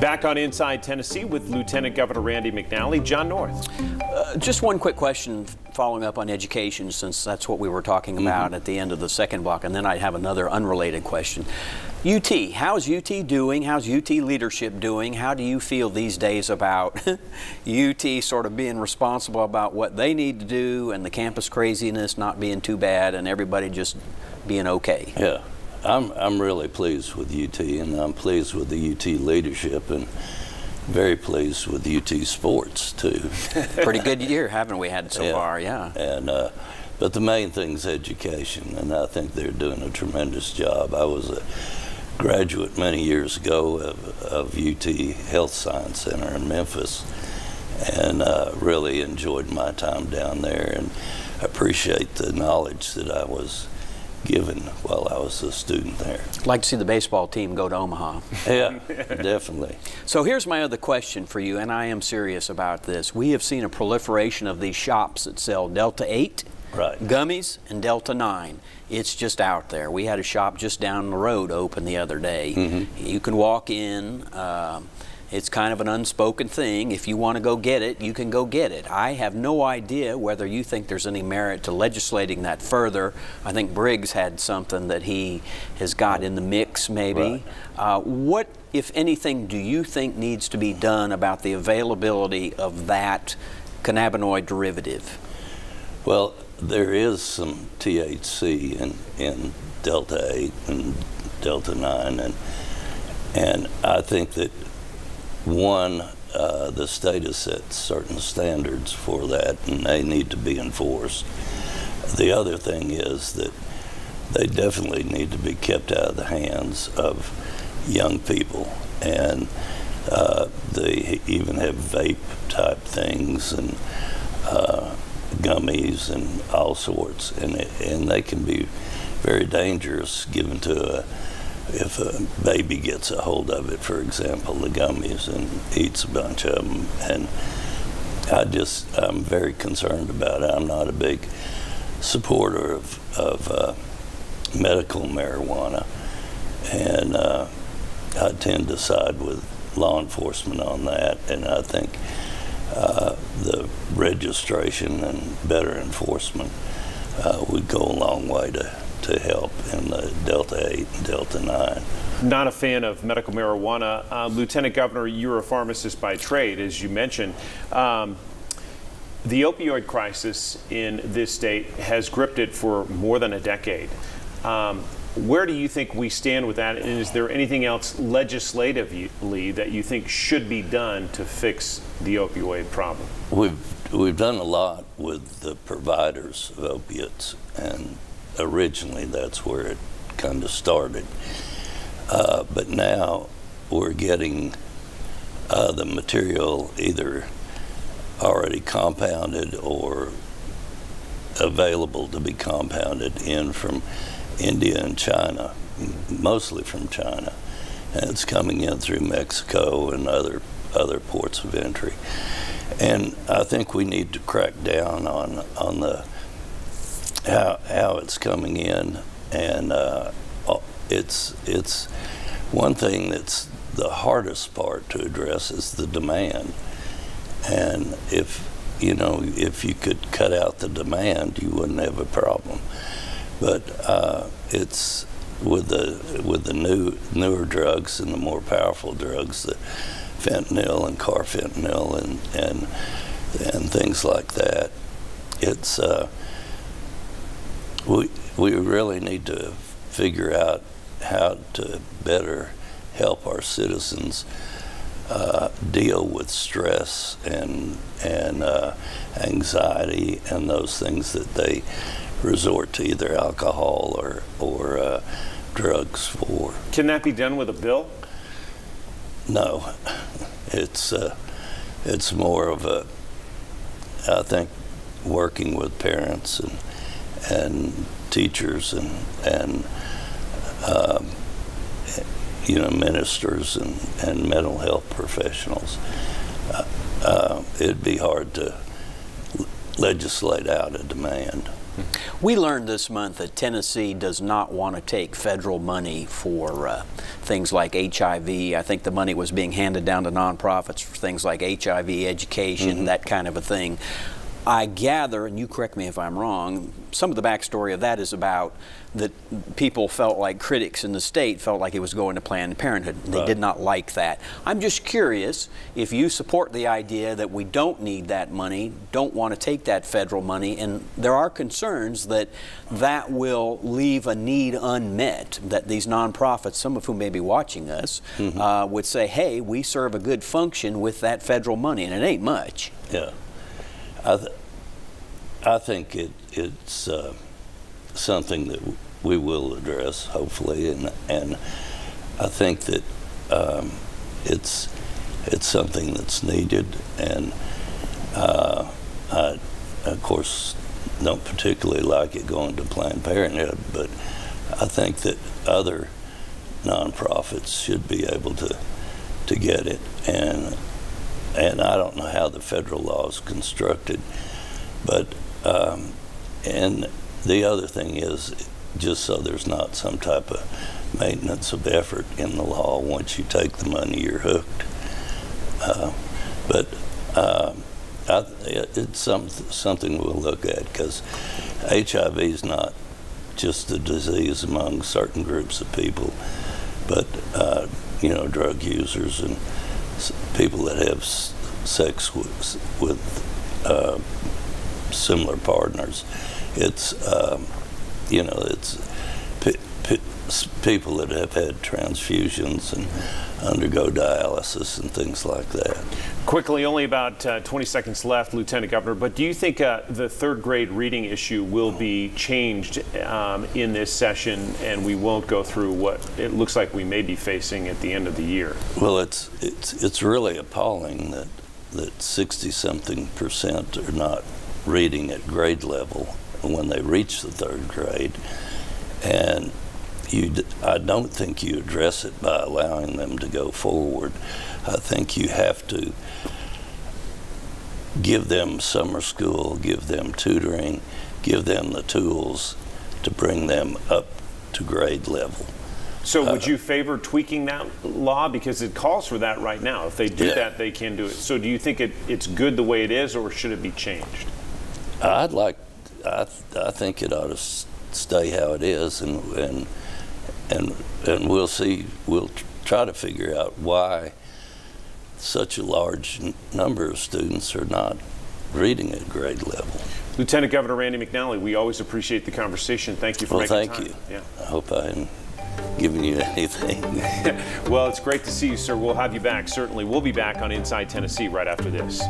Back on Inside Tennessee with Lieutenant Governor Randy McNally. John North. Just one quick question following up on education, since that's what we were talking about at the end of the second block, and then I have another unrelated question. UT, how's UT doing? How's UT leadership doing? How do you feel these days about UT sort of being responsible about what they need to do and the campus craziness not being too bad and everybody just being okay? Yeah, I'm really pleased with UT, and I'm pleased with the UT leadership, and very pleased with UT sports too. Pretty good year, haven't we had so far? Yeah. And but the main thing is education, and I think they're doing a tremendous job. I was a graduate many years ago of UT Health Science Center in Memphis, and really enjoyed my time down there, and appreciate the knowledge that I was given while I was a student there. I'd like to see the baseball team go to Omaha. Yeah, definitely. So here's my other question for you, and I am serious about this. We have seen a proliferation of these shops that sell Delta 8, gummies, and Delta 9. It's just out there. We had a shop just down the road open the other day. You can walk in. It's kind of an unspoken thing. If you want to go get it, you can go get it. I have no idea whether you think there's any merit to legislating that further. I think Briggs had something that he has got in the mix, maybe. What, if anything, do you think needs to be done about the availability of that cannabinoid derivative? Well, there is some THC in Delta 8 and Delta 9, and I think that the state has set certain standards for that, and they need to be enforced. The other thing is that they definitely need to be kept out of the hands of young people, and they even have vape type things and gummies and all sorts, and they can be very dangerous given to if a baby gets a hold of it, for example, the gummies, and eats a bunch of them. And I'm very concerned about it. I'm not a big supporter of medical marijuana, and I tend to side with law enforcement on that, and I think the registration and better enforcement would go a long way to help in the Delta 8 and Delta 9. Not a fan of medical marijuana. Lieutenant Governor, you're a pharmacist by trade, as you mentioned. The opioid crisis in this state has gripped it for more than a decade. Where do you think we stand with that, and is there anything else legislatively that you think should be done to fix the opioid problem? We've done a lot with the providers of opiates, and originally that's where it kind of started. But now we're getting the material either already compounded or available to be compounded in from India and China, mostly from China, and it's coming in through Mexico and other ports of entry. And I think we need to crack down on the how it's coming in, and it's one thing that's the hardest part to address is the demand. And if you could cut out the demand, you wouldn't have a problem. But it's with the newer drugs and the more powerful drugs, the fentanyl and carfentanil and things like that. It's we really need to figure out how to better help our citizens deal with stress and anxiety and those things that they resort to either alcohol or drugs for. Can that be done with a bill? No, it's more of I think working with parents and teachers and ministers and mental health professionals. It'd be hard to legislate out a demand. We learned this month that Tennessee does not want to take federal money for things like HIV. I think the money was being handed down to nonprofits for things like HIV education, that kind of a thing. I gather, and you correct me if I'm wrong, some of the backstory of that is about that people felt like critics in the state felt like it was going to Planned Parenthood. They did not like that. I'm just curious if you support the idea that we don't need that money, don't want to take that federal money, and there are concerns that that will leave a need unmet, that these nonprofits, some of whom may be watching us, would say, hey, we serve a good function with that federal money, and it ain't much. Yeah. I think it's something that we will address, hopefully, and I think that it's something that's needed, and I, of course, don't particularly like it going to Planned Parenthood, but I think that other nonprofits should be able to get it, and I don't know how the federal law is constructed, but and the other thing is, just so there's not some type of maintenance of effort in the law, once you take the money, you're hooked. But it's something we'll look at, because HIV is not just a disease among certain groups of people, but drug users and people that have sex with similar partners. It's people that have had transfusions and undergo dialysis and things like that. Quickly, only about 20 seconds left, Lieutenant Governor, but do you think the third grade reading issue will be changed in this session, and we won't go through what it looks like we may be facing at the end of the year? Well, it's really appalling that 60-something% are not reading at grade level when they reach the third grade, and I don't think you address it by allowing them to go forward. I think you have to give them summer school, give them tutoring, give them the tools to bring them up to grade level. So would you favor tweaking that law? Because it calls for that right now. If they do that, they can do it. So do you think it's good the way it is, or should it be changed? I think it ought to stay how it is, and we'll see. We'll try to figure out why such a large number of students are not reading at grade level. Lieutenant Governor Randy McNally, we always appreciate the conversation. Thank you for making time. Thank you. Yeah. I hope I haven't given you anything. Well, it's great to see you, sir. We'll have you back, certainly. We'll be back on Inside Tennessee right after this.